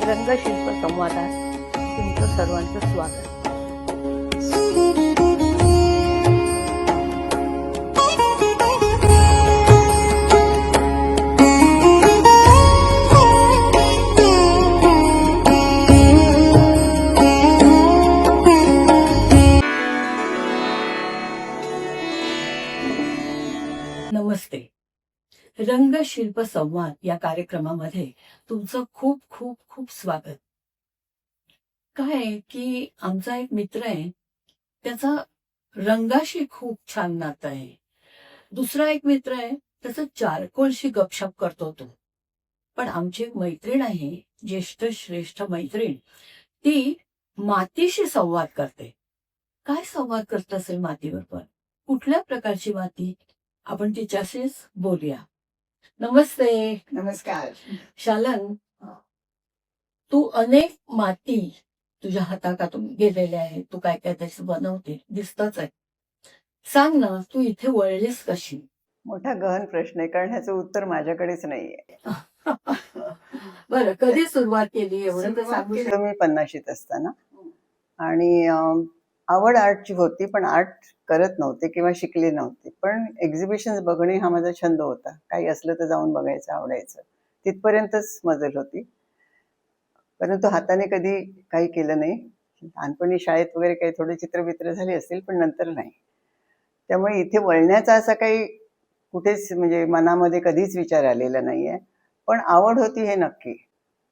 रंगशिल्प संवादात तुमचं सर्वांचं स्वागत. नमस्ते. रंगशिल्प संवाद या कार्यक्रमामध्ये तुमचं खूप खूप खूप स्वागत. काय आहे की आमचा एक मित्र आहे, त्याचा रंगाशी खूप छान नातं आहे. दुसरा एक मित्र आहे, त्याचं चारकोलशी गपशप करतो तो. पण आमची एक मैत्रीण आहे, ज्येष्ठ श्रेष्ठ मैत्रीण, ती मातीशी संवाद करते. काय संवाद करत असेल मातीबरोबर? कुठल्या प्रकारची माती? आपण तिच्याशीच बोलूया. नमस्ते. नमस्कार. शालन, तू अनेक माती तुझ्या हातातून गेलेल्या आहेत. तू काय काय त्याचं बनवते दिसतच आहे. सांग ना, तू इथे वळलीस कशी? मोठा गहन प्रश्न आहे, कारण ह्याचं उत्तर माझ्याकडेच नाहीये. बरं, कधी सुरुवात केली एवढं तर सांगू शकतो? मी 50शीत असताना, आणि आवड आर्टची होती, पण आर्ट करत नव्हते किंवा शिकले नव्हते. पण एक्झिबिशन बघणे हा माझा छंद होता. काही असलं तर जाऊन बघायचं, आवडायचं. तिथपर्यंतच मजल होती. परंतु हाताने कधी काही केलं नाही. लहानपणी शाळेत वगैरे काही थोडे चित्रबित्र झाले असतील, पण नंतर नाही. त्यामुळे इथे वळण्याचा असा काही कुठेच म्हणजे मनामध्ये कधीच विचार आलेला नाहीये. पण आवड होती हे नक्की.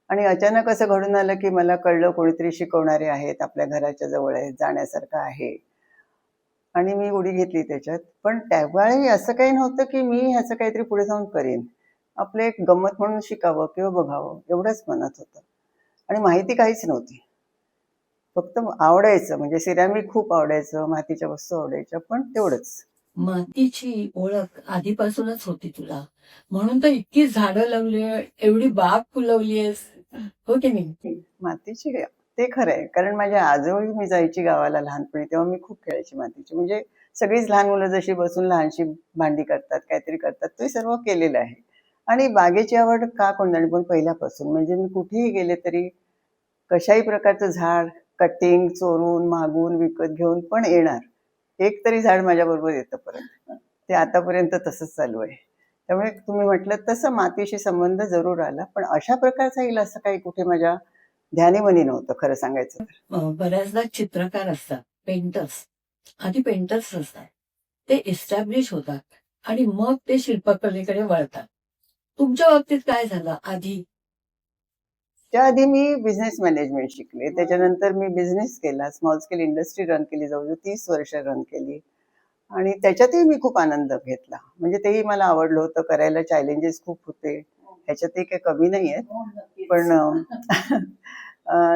आणि अचानक असं घडून आलं की मला कळलं कोणीतरी शिकवणारे आहेत, आपल्या घराच्या जवळ आहेत, जाण्यासारखं आहे. आणि मी उडी घेतली त्याच्यात. पण त्यावेळी असं काही नव्हतं की मी ह्याचं काहीतरी पुढे जाऊन करेन. आपलं एक गंमत म्हणून शिकावं किंवा बघावं एवढंच मनात होतं. आणि माहिती काहीच नव्हती. फक्त आवडायचं, म्हणजे सिरॅमिक खूप आवडायचं, मातीच्या वस्तू आवडायच्या, पण तेवढंच. मातीची ओळख आधीपासूनच होती तुला, म्हणून तर इतकी झाडं लावली, एवढी बाग फुलवलीयस, हो की नाही? मातीची ते खरं आहे, कारण माझ्या आजोळी मी जायची गावाला लहानपणी, तेव्हा मी खूप खेळायची मातीची. म्हणजे सगळीच लहान मुलं जशी बसून लहानशी भांडी करतात, काहीतरी करतात, ते सर्व केलेलं आहे. आणि बागेची आवड का कोण, पण पहिल्यापासून. म्हणजे मी कुठेही गेले तरी कशाही प्रकारचं झाड कटिंग चोरून मागून विकत घेऊन पण येणार, एक तरी झाड माझ्याबरोबर येतं परत. ते आतापर्यंत तसंच चालू आहे. त्यामुळे तुम्ही म्हटलं तसं मातीशी संबंध जरूर आला, पण अशा प्रकारचा येईल असं काही कुठे माझ्या ध्यानीमनी नव्हतं, खरं सांगायचं तर. बऱ्याचदा चित्रकार असतात, पेंटर्स, आधी पेंटर्स असतात, ते इस्टॅब्लिश होतात आणि मग ते शिल्पकलेकडे वळतात. तुमच्या बाबतीत काय झालं आधी? त्याआधी मी बिझनेस मॅनेजमेंट शिकले, त्याच्यानंतर मी बिझनेस केला, स्मॉल स्केल इंडस्ट्री रन केली, जवळजवळ 30 वर्ष रन केली. आणि त्याच्यातही मी खूप आनंद घेतला. म्हणजे तेही मला आवडलं होतं करायला. चॅलेंजेस खूप होते, ह्याच्यातही काही कमी नाही आहेत. पण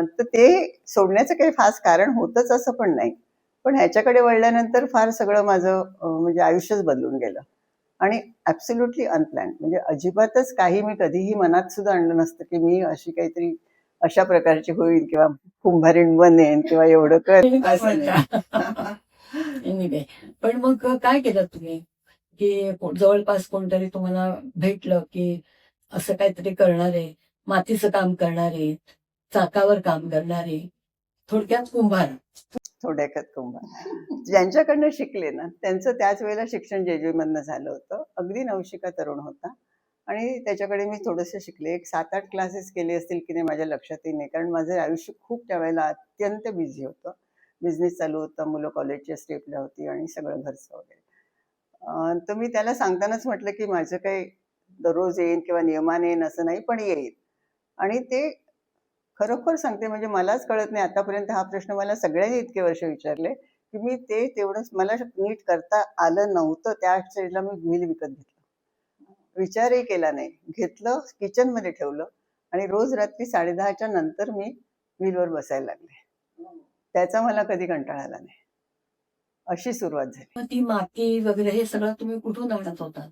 तर ते सोडण्याचं काही खास कारण होतंच असं पण नाही. पण ह्याच्याकडे वळल्यानंतर फार सगळं माझं म्हणजे आयुष्यच बदलून गेलं. आणि ॲब्सोल्युटली अनप्लॅन्ड, म्हणजे अजिबातच काही मी कधीही मनात सुद्धा आणलं नसतं की मी अशी काहीतरी अशा प्रकारची होईल किंवा कुंभारीण बनेन किंवा एवढं Anyway, पण मग काय केलं तुम्ही की जवळपास कोणतरी तुम्हाला भेटलं की असं काहीतरी करणारे, मातीचं काम करणारे, चाकावर काम करणारे, थोडक्यात कुंभार. थोड्यात कुंभार ज्यांच्याकडनं शिकले ना, त्यांचं त्याच वेळेला शिक्षण जेजुरी मधनं झालं होतं. अगदी नवशिका तरुण होता आणि त्याच्याकडे मी थोडंसं शिकले. एक 7-8 क्लासेस केले असतील की नाही माझ्या लक्षातही नाही, कारण माझं आयुष्य खूप त्यावेळेला अत्यंत बिझी होतं. बिझनेस चालू होता, मुलं कॉलेजच्या स्टेपला होती आणि सगळं घरचं वगैरे. तर मी त्याला सांगतानाच म्हटलं की माझं काही दररोज येईन किंवा नियमाने येईन असं नाही, पण येईल. आणि ते खरोखर सांगते, म्हणजे मलाच कळत नाही आतापर्यंत हा प्रश्न मला सगळ्यांनी इतके वर्ष विचारले की मी ते तेवढंच मला नीट करता आलं नव्हतं. त्या स्टेजला मी व्हील विकत घेतलं, विचारही केला नाही, घेतलं, किचन मध्ये ठेवलं आणि रोज रात्री 10:30च्या नंतर मी व्हीलवर बसायला लागले. त्याचा मला कधी कंटाळा आला नाही. अशी सुरुवात झाली. मग ती माती वगैरे हे सगळं तुम्ही कुठून आणत होता?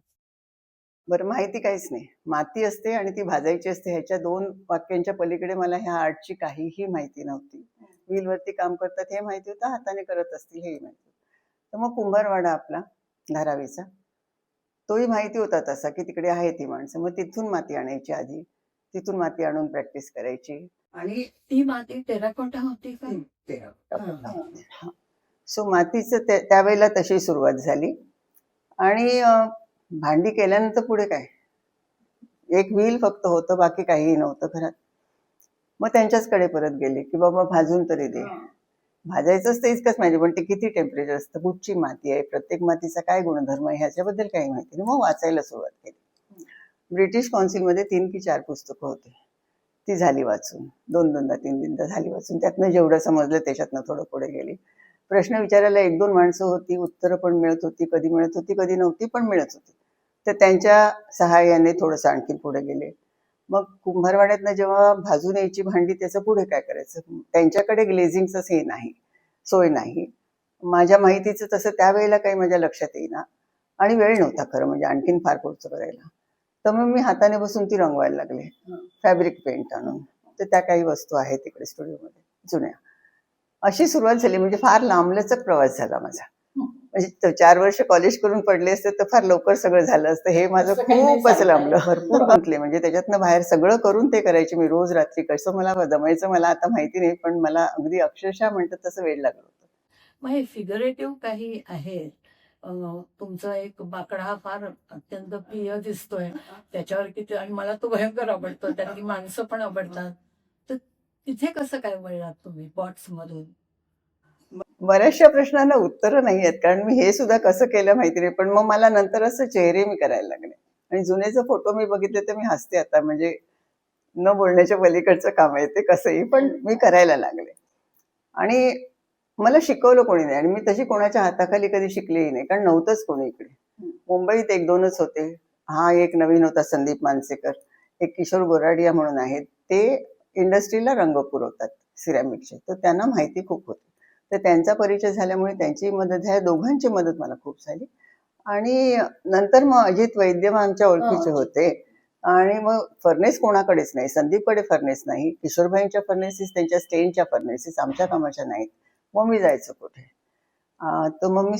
बरं, माहिती काहीच नाही. माती असते आणि ती भाजायची असते, ह्याच्या 2 वाक्यांच्या पलीकडे मला ह्या आर्टची काहीही माहिती नव्हती. व्हीलवरती काम करतात हे माहिती होतं, हाताने करत असतील हेही माहिती होतं. तर मग कुंभारवाडा आपला धारावीचा, तोही माहिती होता तसा की तिकडे आहे ती माणसं. मग तिथून माती आणायची आधी, तिथून माती आणून प्रॅक्टिस करायची. आणि ती माती टेराकोटा होती का? सो मातीचं त्यावेळेला तशी सुरुवात झाली. आणि भांडी केल्यानंतर पुढे काय, एक व्हील फक्त होतं, बाकी काहीही नव्हतं घरात. मग त्यांच्याचकडे परत गेले की बाबा भाजून तरी दे. भाजायचंच तर इतकंच माहिती, पण ते किती टेम्परेचर असतं, कुठची माती आहे, प्रत्येक मातीचा काय गुणधर्म आहे, ह्याच्याबद्दल काही माहिती नाही. मग वाचायला सुरुवात केली. ब्रिटिश काउन्सिलमध्ये 3 की 4 पुस्तकं होती, ती झाली वाचून, 2-2दा 3-3दा झाली वाचून. त्यातनं जेवढं समजलं त्याच्यातनं थोडं पुढे गेली. प्रश्न विचारायला 1-2 माणसं होती, उत्तरं पण मिळत होती, कधी मिळत होती कधी नव्हती, पण मिळत होती. तर त्यांच्या सहाय्याने थोडंसं आणखी पुढे गेले. मग कुंभारवाड्यातनं जेव्हा भाजून यायची भांडी, त्याचं पुढे काय करायचं, त्यांच्याकडे ग्लेझिंगचंच हे नाही, सोय नाही. माझ्या माहितीचं तसं त्यावेळेला काही माझ्या लक्षात येईना, आणि वेळ नव्हता खरं म्हणजे आणखीन फार पुढचं करायला. तर मग मी हाताने बसून ती रंगवायला लागले, फॅब्रिक पेंट आणून. तर त्या काही वस्तू आहेत तिकडे स्टुडिओमध्ये जुन्या. अशी सुरुवात झाली. म्हणजे फार लांबलचक प्रवास झाला माझा. म्हणजे 4 वर्ष कॉलेज करून पडले असते तर फार लवकर सगळं झालं असतं. हे माझं असं काही नाही खूपच सांगता येत. लांबलं. भरपूर गुंतले. म्हणजे त्याच्यातनं बाहेर सगळं करून ते करायचे मी रोज रात्री. कसं मला जमायचं मला आता माहिती नाही, पण मला अगदी अक्षरशः म्हणतात तसं वेळ लागलं होतं. मग हे फिगरेटिव्ह काही आहे. तुमचा एक बाकडा हा फार अत्यंत प्रिय दिसतोय. त्याच्यावर किती, आणि मला तो भयंकर आवडतो. त्यातली माणसं पण आवडतात. तर तिथे कसं काय वळलात तुम्ही पॉट्स मधून? बऱ्याचशा प्रश्नांना उत्तरं नाही आहेत, कारण मी हे सुद्धा कसं केलं माहिती नाही. पण मग मला नंतर असं चेहरे मी करायला लागले, आणि जुने जर फोटो मी बघितले तर मी हसते आता. म्हणजे न बोलण्याच्या पलीकडचं काम आहे ते कसंही, पण मी करायला लागले. आणि मला शिकवलं कोणी नाही, आणि मी तशी कोणाच्या हाताखाली कधी शिकलेही नाही, कारण नव्हतंच कोणी इकडे. मुंबईत 1-2च होते. हा एक नवीन होता संदीप मानसेकर, एक किशोर गोराडिया म्हणून आहेत, ते इंडस्ट्रीला रंग पुरवतात सिरॅमिकचे, तर त्यांना माहिती खूप होती. तर त्यांचा परिचय झाल्यामुळे त्यांची मदत, ह्या दोघांची मदत मला खूप झाली. आणि नंतर मग अजित वैद्य मग आमच्या ओळखीचे होते. आणि मग फर्नेस कोणाकडेच नाही, संदीपकडे फर्नेस नाही, किशोरभाईंच्या फर्नेसेस त्यांच्या स्टेनच्या फर्नेसेस, आमच्या कामाच्या नाहीत. मग मी जायचं कुठे? तर मग मी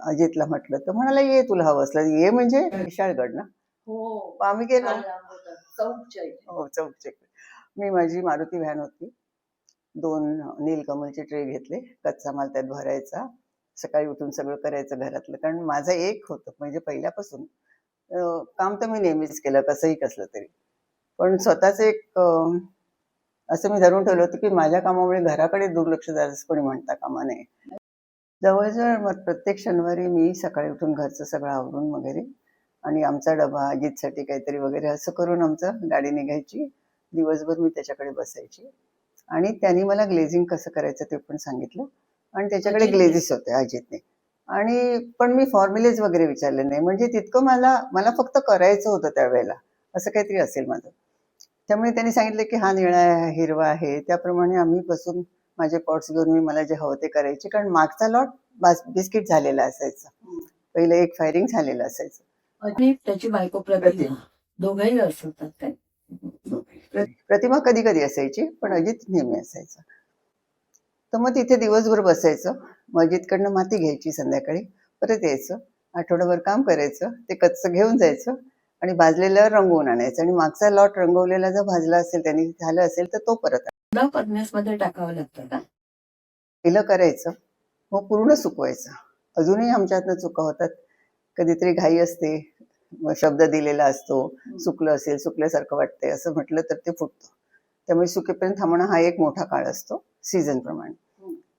अजितला म्हटलं, तर म्हणाला ये तुला हवं असलं ये. म्हणजे विशाळगड ना. हो, मग आम्ही गेलो. चौकच्या हो, चौकचेक. मी, माझी मारुती व्हॅन होती, 2 नीलकमलचे ट्रे घेतले, कच्चा माल त्यात भरायचा, सकाळी उठून सगळं करायचं घरातलं. कारण माझं एक होतं म्हणजे पहिल्यापासून काम तर मी नेहमीच केलं, कसंही कसलं तरी. पण स्वतःच एक असं मी धरून ठेवलं होतं की माझ्या कामामुळे घराकडे दुर्लक्ष झालं कोणी म्हणता कामा नये. जवळजवळ मग प्रत्येक शनिवारी मी सकाळी उठून घरचं सगळं आवरून वगैरे, आणि आमचा डबा, अजितसाठी काहीतरी वगैरे, असं करून आमचं गाडी निघायची. दिवसभर मी त्याच्याकडे बसायची, आणि त्यांनी मला ग्लेझिंग कसं करायचं ते पण सांगितलं. आणि त्याच्याकडे अजितने? ग्लेझिस होते अजितने. आणि पण मी फॉर्म्युलेज वगैरे विचारले नाही, म्हणजे तितकं मला मला फक्त करायचं होतं त्यावेळेला, असं काहीतरी असेल माझं. त्यामुळे त्यांनी सांगितलं की हा निळा आहे, हा हिरवा आहे, त्याप्रमाणे आम्ही बसून माझे पॉट्स घेऊन मी मला जे हवं ते करायचे. कारण मागचा लॉट बिस्किट झालेला असायचा, पहिलं एक फायरिंग झालेलं असायचं. आणि त्याची बायको प्रतिमा, दोघंही असतात काय? प्रतिमा कधी कधी असायची, पण अजित नेहमी असायचा. तर मग तिथे दिवसभर बसायचं. मग अजितकडनं माती घ्यायची, संध्याकाळी परत यायचं, आठवडाभर काम करायचं, ते कच्चं घेऊन जायचं, आणि भाजलेल्यावर रंगवून आणायचं. आणि मागचा लॉट रंगवलेला जर भाजला असेल, त्यांनी झालं असेल तर तो परत न फर्नेस मध्ये टाकावं लागतं का? पहिलं करायचं, मग पूर्ण सुकवायचं. अजूनही आमच्यातनं चुका होतात, कधीतरी घाई असते, मग शब्द दिलेला असतो, सुकलं असेल, सुकल्यासारखं वाटतंय असं म्हटलं तर ते फुटतं. त्यामुळे सुकेपर्यंत थांबणं हा एक मोठा काळ असतो सीझन प्रमाणे.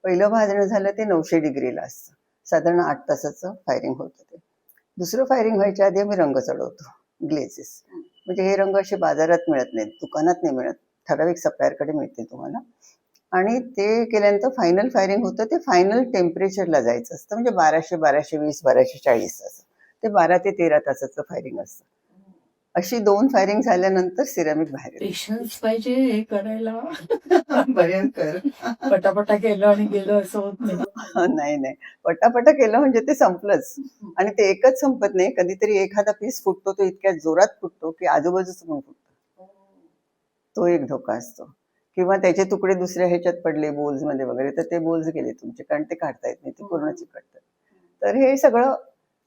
पहिलं भाजणं झालं ते 900 डिग्रीला असतं, साधारण 8 तासाचं फायरिंग होतं ते. दुसरं फायरिंग व्हायच्या आधी आम्ही रंग चढवतो, ग्लेझेस. म्हणजे हे रंग असे बाजारात मिळत नाहीत, दुकानात नाही मिळत, ठराविक सप्लायरकडे मिळतील तुम्हाला. आणि ते केल्यानंतर फायनल फायरिंग होतं, ते फायनल टेम्परेचरला जायचं असतं, म्हणजे 1200, 1220, 1240 असं. ते 12 ते 13 तासाचं फायरिंग असतं. अशी 2 फायरिंग झाल्यानंतर सिरॅमिक बाहेर येतं. पेशन्स पाहिजे हे करायला. भयंकर. पटापटा केलं आणि गेलं असं होत नाही. नाही नाही, पटापटा केलं म्हणजे ते संपलंच. आणि ते एकच संपत नाही, कधीतरी एखादा पीस फुटतो, तो इतक्या जोरात फुटतो की आजूबाजूचं पण फुटतं. तो एक धोका असतो. किंवा त्याचे तुकडे दुसऱ्या ह्याच्यात पडले बोल्समध्ये वगैरे, तर ते बोल्स गेले तुमचे, कारण ते काढता येत नाही, ते पूर्ण चिकटतात. तर हे सगळं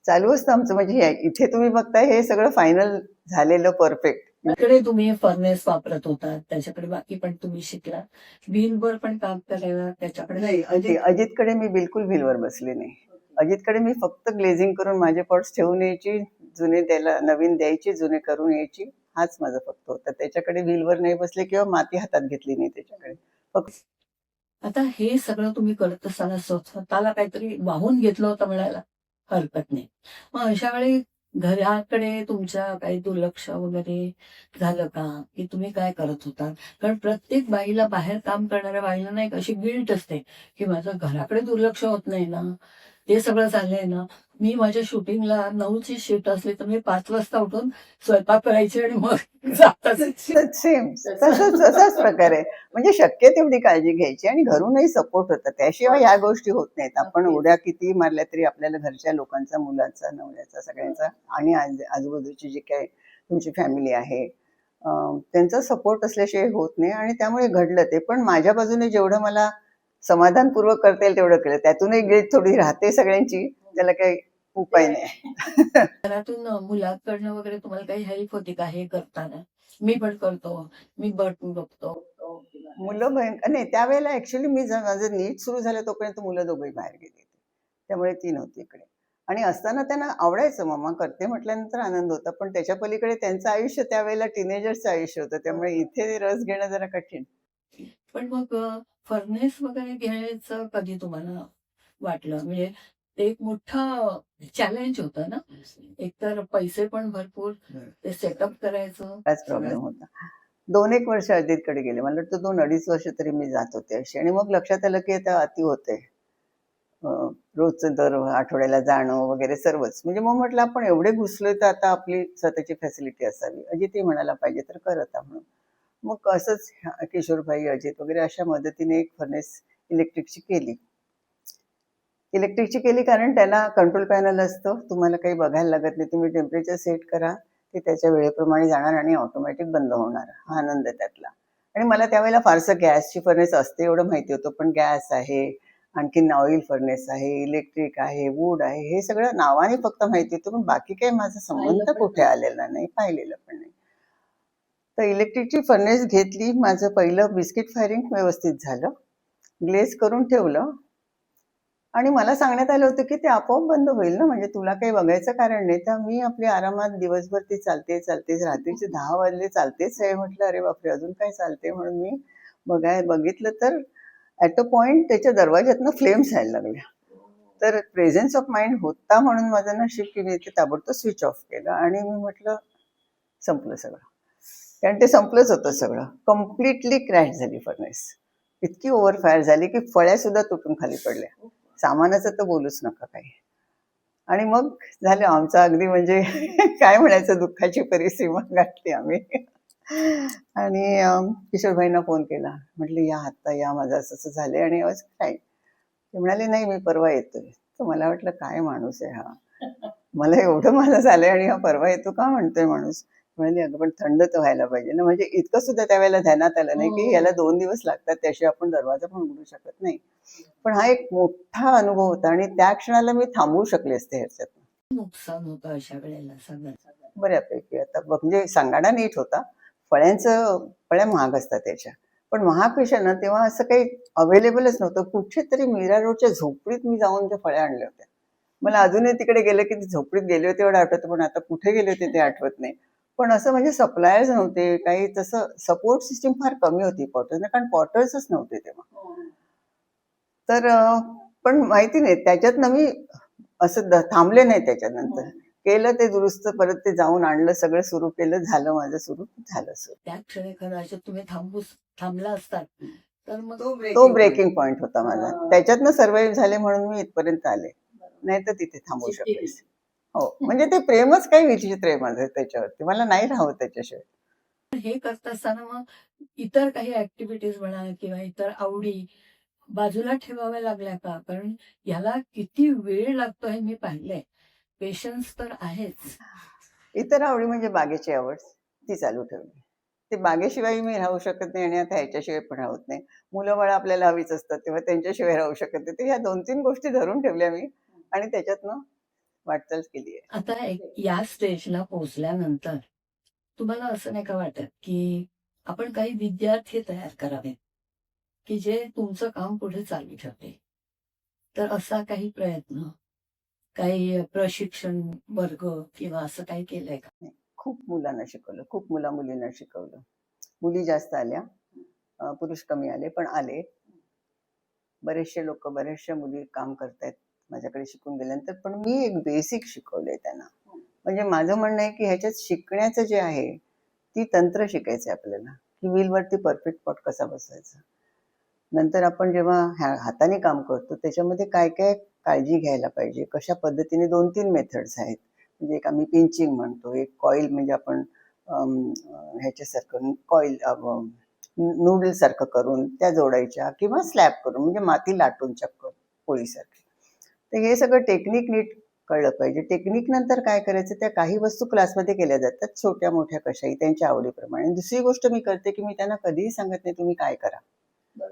चालू असतं आमचं. म्हणजे इथे तुम्ही बघताय हे सगळं फायनल झालेलं परफेक्ट, इकडे तुम्ही फर्नेस वापरत होता, त्याच्याकडे बाकी पण तुम्ही शिकला. व्हीलवर पण काम करायला त्याच्याकडे नाही, अजितकडे मी बिलकुल व्हीलवर बसले नाही. अजितकडे मी फक्त ग्लेझिंग करून माझे पॉट्स ठेवून यायची, जुने त्याला नवीन द्यायची, जुने करून यायची. हाच माझा फक्त होता. त्याच्याकडे व्हीलवर नाही बसले किंवा माती हातात घेतली नाही त्याच्याकडे. फक्त आता हे सगळं तुम्ही करत असताना स्वतःला काहीतरी वाहून घेतलं होतं म्हणायला हरकत नाही. मग अशा वेळी घराकडे तुमच्या काही दुर्लक्ष वगैरे झालं का? की तुम्ही काय करत होता? कारण प्रत्येक बाईला, बाहेर काम करणाऱ्या बाईला ना एक अशी गिल्ट असते, की माझं घराकडे दुर्लक्ष होत नाही ना, ते सगळं चाललंय ना. मी माझ्या शूटिंगला 9ची शिफ्ट असली तर मी 5 वाजता उठून स्वयंपाक करायची आणि मग सेम तसाच प्रकार आहे. म्हणजे शक्य तेवढी काळजी घ्यायची आणि घरूनही सपोर्ट होता. त्याशिवाय ह्या गोष्टी होत नाहीत. आपण उड्या किती मारल्या तरी आपल्याला घरच्या लोकांचा, मुलाचा, नवऱ्याचा, सगळ्यांचा आणि आजूबाजूची जी काही तुमची फॅमिली आहे त्यांचा सपोर्ट असल्याशिवाय होत नाही आणि त्यामुळे घडलं ते. पण माझ्या बाजूने जेवढं मला समाधानपूर्वक करता येईल तेवढं केलं. त्यातूनही गिल्ट थोडी राहते सगळ्यांची. त्याला काही उपाय नाही. घरातून मुलाकडनं वगैरे तुम्हाला काही हेल्प होती का हे करताना? मी पण करतो, मी पण बघतो. मुलं नाही त्यावेळेला ऍक्च्युली मी माझं नीट सुरू झालं तोपर्यंत मुलं दोघंही बाहेर गेली. त्यामुळे ती नव्हती इकडे. आणि असताना त्यांना आवडायचं मम्मा करते म्हटल्यानंतर आनंद होता. पण त्याच्या पलीकडे त्यांचं आयुष्य त्यावेळेला टीनेजर्सचं आयुष्य होतं. त्यामुळे इथे रस घेणं जरा कठीण. पण मग फर्नेस वगैरे घ्यायचं कधी तुम्हाला वाटलं? म्हणजे ते एक मोठं चॅलेंज होतं ना. एकतर पैसे पण भरपूर, ते सेटअप करायचं. हाच प्रॉब्लेम होता. 2-1 वर्ष अजितकडे गेले. मला वाटतं 2-2.5 वर्ष तरी मी जात होते अशी. आणि मग लक्षात आलं की आता अति होतंय. रोजचं दर आठवड्याला जाणं वगैरे सर्वच. म्हणजे मग म्हटलं आपण एवढे घुसलोय तर आता आपली स्वतःची फॅसिलिटी असावी. अजितही म्हणाला पाहिजे तर कर आता म्हणून. मग असंच किशोरभाई, अजित वगैरे अशा मदतीने एक फर्नेस इलेक्ट्रिकची केली. इलेक्ट्रिकची केली कारण त्याला कंट्रोल पॅनल असतं. तुम्हाला काही बघायला लागत नाही. तुम्ही टेम्परेचर सेट करा, ते त्याच्या वेळेप्रमाणे जाणार आणि ऑटोमॅटिक बंद होणार. हा आनंद आहे त्यातला. आणि मला त्यावेळेला फारसं गॅसची फर्नेस असते एवढं माहिती होतं. पण गॅस आहे, आणखीन ऑइल फर्नेस आहे, इलेक्ट्रिक आहे, वूड आहे, हे सगळं नावाने फक्त माहिती होतं. पण बाकी काही माझा संबंध कुठे आलेला नाही, पाहिलेलं पण नाही. तर इलेक्ट्रिकची फर्नेस घेतली. माझं पहिलं बिस्किट फायरिंग व्यवस्थित झालं. ग्लेज करून ठेवलं. आणि मला सांगण्यात आलं होतं की ते आपोआप बंद होईल ना, म्हणजे तुला काही बघायचं कारण नाही. तर मी आपली आरामात दिवसभर ती चालतेच. रात्रीचे 10 वाजले चालतेच आहे. म्हटलं अरे बापरे, अजून काय चालते म्हणून मी बघितलं तर ॲट अ पॉइंट त्याच्या दरवाज्यातनं फ्लेम्स यायला लागल्या. तर प्रेझेन्स ऑफ माइंड होता म्हणून माझं नशीब की मी ते ताबडतोब स्विच ऑफ केलं आणि मी म्हटलं संपलं सगळं. कारण ते संपलंच होतं सगळं. कम्प्लिटली क्रॅश झाली फर्नेस. इतकी ओव्हरफायर झाली की फळ्या सुद्धा तुटून खाली पडल्या. सामानाचं तर बोलूच नका काही. आणि मग झालं आमचं अगदी म्हणजे काय म्हणायचं, दुःखाची परिसीमा गाठली आम्ही. आणि किशोरभाईंना फोन केला. म्हटलं या आत्ता या, माझं असं असं झालंय आणि आज काय. ते म्हणाले नाही मी परवा येतोय. तर मला वाटलं काय माणूस आहे हा, मला एवढं माझं झालंय आणि हा परवा येतो का म्हणतोय माणूस. म्हणाले अगं पण थंड तर व्हायला पाहिजे ना. म्हणजे इतकं सुद्धा त्यावेळेला ध्यानात आलं नाही की याला 2 दिवस लागतात, त्याशिवाय आपण दरवाजा पण उघडू शकत नाही. पण हा एक मोठा अनुभव होता आणि त्या क्षणाला मी थांबवू शकले असते ह्याच्यात नुकसान होतं अशा वेळेला सगळं. बऱ्यापैकी. आता म्हणजे सांगाडा नीट होता. फळ्या महाग असतात त्याच्या. पण महागपेक्षा ना तेव्हा असं काही अवेलेबलच नव्हतं. कुठेतरी मीरा रोडच्या झोपडीत मी जाऊन त्या फळ्या आणल्या होत्या. मला अजूनही तिकडे गेले की ती झोपडीत गेले होते एवढं आठवतं, पण आता कुठे गेले होते ते आठवत नाही. पण असं म्हणजे सप्लायर्स नव्हते, काही तसं सपोर्ट सिस्टीम फार कमी होती पॉटर्सना, कारण पॉटर्सच नव्हते तेव्हा. तर पण माहिती नाही त्याच्यातनं मी असं थांबले नाही त्याच्यानंतर. केलं ते दुरुस्त, परत ते जाऊन आणलं, सगळं सुरू केलं, झालं माझं सुरू, झालं सुरू. त्या क्षणी कदाचित तुम्ही थांबला असतात तर मग तो ब्रेकिंग पॉइंट होता माझा. त्याच्यातनं सर्व्हाइव्ह झाले म्हणून मी इथपर्यंत आले. नाही तर तिथे थांबू शकले. हो, म्हणजे ते प्रेमच काही विचित्र आहे माझं त्याच्यावरती. मला नाही राहावं त्याच्याशिवाय. हे करत असताना मग इतर काही ऍक्टिव्हिटीज म्हणा किंवा इतर आवडी बाजूला ठेवाव्या लागल्या का? कारण याला किती वेळ लागतो हे मी पाहिलंय. पेशन्स तर आहेच. इतर आवडी म्हणजे बागेची आवड, ती चालू ठेवली. ते बागेशिवाय मी राहू शकत नाही आणि आता ह्याच्याशिवाय पण राहत नाही. मुलं बाळं आपल्याला हवीच असतात तेव्हा त्यांच्याशिवाय राहू शकत नाही. तर ह्या 2-3 गोष्टी धरून ठेवल्या मी आणि त्याच्यातनं वाटचाल केली आहे. आता या स्टेजला पोहोचल्यानंतर तुम्हाला असं नाही का वाटत की आपण काही विद्यार्थी तयार करावेत की जे तुमचं काम पुढे चालू ठेवतील? तर असा काही प्रयत्न, काही प्रशिक्षण वर्ग किंवा असं काही केलंय का? खूप मुलांना शिकवलं, खूप मुला-मुलींना शिकवलं. मुली जास्त आल्या, पुरुष कमी आले, पण आले. बरेचसे लोकं, बऱ्याचशा मुली काम करतायत माझ्याकडे शिकून गेल्यानंतर. पण मी एक बेसिक शिकवलंय त्यांना. म्हणजे माझं म्हणणं आहे, की ह्याच्यात शिकण्याचं जे आहे, ती तंत्र शिकायचं आहे आपल्याला, की व्हीलवरती परफेक्ट पॉट कसा बसवायचा. नंतर आपण जेव्हा हाताने काम करतो, त्याच्यामध्ये काय-काय काळजी घ्यायला पाहिजे, कशा पद्धतीने 2-3 मेथड्स आहेत. म्हणजे एक आम्ही पिंचिंग म्हणतो, एक कॉईल म्हणजे आपण ह्याच्यासारखं कॉईल नूडलसारखं करून त्या जोडायच्या किंवा स्लॅब करून म्हणजे माती लाटून चक्क पोळीसारखी. तर हे सगळं टेक्निक नीट कळलं पाहिजे. टेक्निक नंतर काय करायचं, त्या काही वस्तू क्लासमध्ये केल्या जातात, छोट्या-मोठ्या कशाही त्यांच्या आवडीप्रमाणे. आणि दुसरी गोष्ट मी करते, की मी त्यांना कधीही सांगत नाही तुम्ही काय करा.